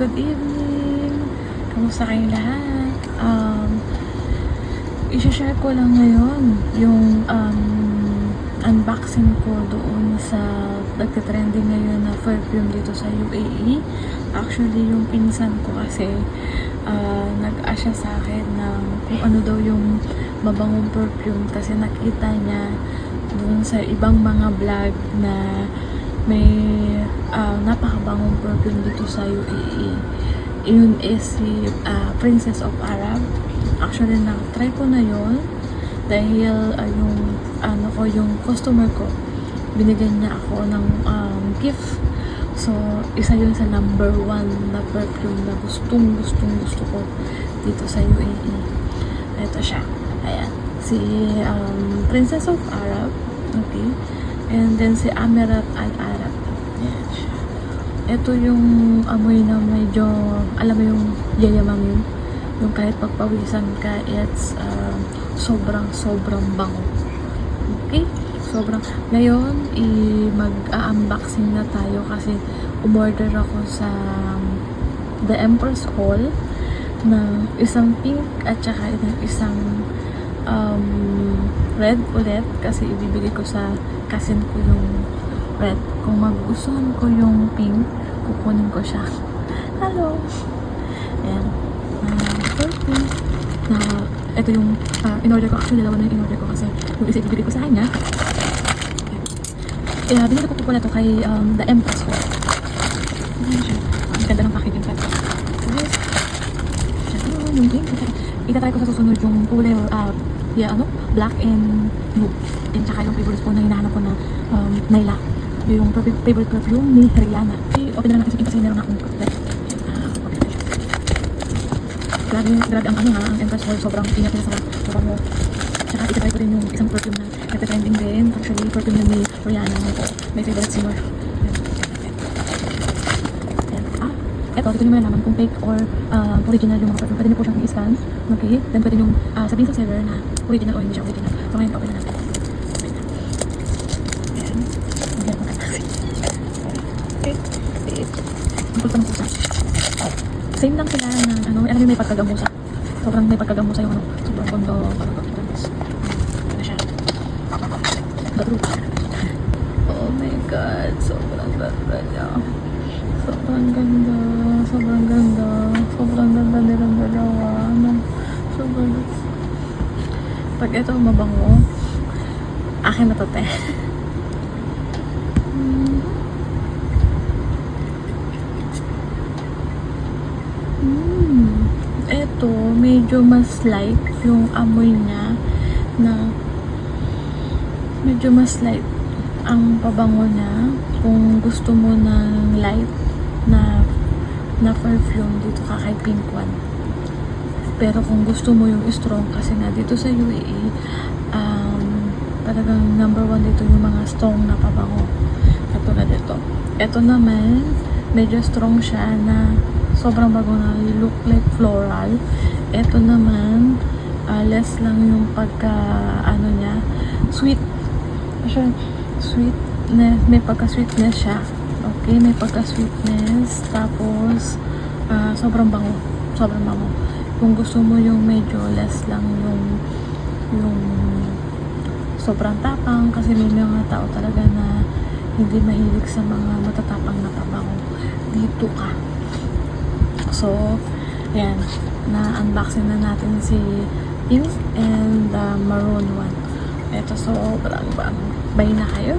Good evening! Kamusta kayong lahat? I-share ko lang ngayon yung unboxing ko doon sa nagtitrending ngayon na perfume dito sa UAE. Actually, yung pinsan ko kasi nag-asya sa akin ng kung ano daw yung mabangong perfume kasi nakita niya doon sa ibang mga vlog na may napakabangong perfume dito sa UAE. Yun is si Princess of Arab. Actually, na-try ko na yun dahil yung customer ko, binigyan niya ako ng gift. So, isa yun sa number 1 na perfume na gusto ko dito sa UAE. Ito siya. Ayan. Si Princess of Arab. Okay. And then si Amirat Al-Arab. Ayan siya. Ito yung amoy na medyo, alam mo yung yayamang yun. Yung kahit pagpawisan ka, it's sobrang bango. Okay? Ngayon, mag-unboxing na tayo kasi umorder ako sa The Empress Hall ng isang pink at saka isang red ulit kasi ibibigay ko sa cousin ko yung red. Kung magustuhan ko yung pink, kukunin ko siya. Hello! Ayan. Perfume. Ito yung in-order ko. Actually, dalawa na yung in-order ko kasi yung isa ibibigay ko sa kanya. Kaya binili ko po na ito kay The Empress Hall. Ayan siya. Ang ganda ng packaging pa. Guys, yung pink. Itatry ko sa susunod yung kulay black and blue. And saka yung favorite ko na hinahanap ko na Naila. Yung favorite perfume ni Rihanna. Open na lang natin kasi meron akong grabe ang Empress Hall. Sobrang ingat niya sa bango. Saka itatry ko rin yung isang perfume na nagte-trending din. Actually, perfume yun ni Rihanna. May favorite singer. Ito, dito nyo malaman kung fake or original yung mga perfume. Pwede nyo po siyang i-scan. Okay? Then pwede nyo sabihin sa seller na original o hindi siya original. So ngayon, open na natin. Ayan. Ayan, magkatasi. Okay. Ang kulta ng pusa. Same lang sila na alam mo may pagkagamusa. Sobrang may pagkagamusa yung sobrang kondo. Ano siya? Oh my God. Sobrang ganda niya. Sobrang ganda nilang dalawa. Sobrang pag ito mabango, akin na to te. Ito, medyo mas light yung amoy niya na medyo mas light ang pabango niya. Kung gusto mo ng light na perfume, dito ka kay Pink One. Pero kung gusto mo yung strong, kasi nga dito sa UAE talagang number 1 dito yung mga strong na pabango katulad ito. Ito naman medyo strong siya na sobrang bago na, look like floral. Ito naman less lang yung pagka niya, sweet sweetness, may pagka sweetness siya. Okay, may pagka sweetness tapos sobrang bango. Kung gusto mo yung medyo less lang yung sobrang tapang, kasi may mga tao talaga na hindi mahilig sa mga matatapang na pabango, dito ka. So, ayan, na-unboxing na natin si pink and maroon one. Ito, sobrang bango. Bye na kayo!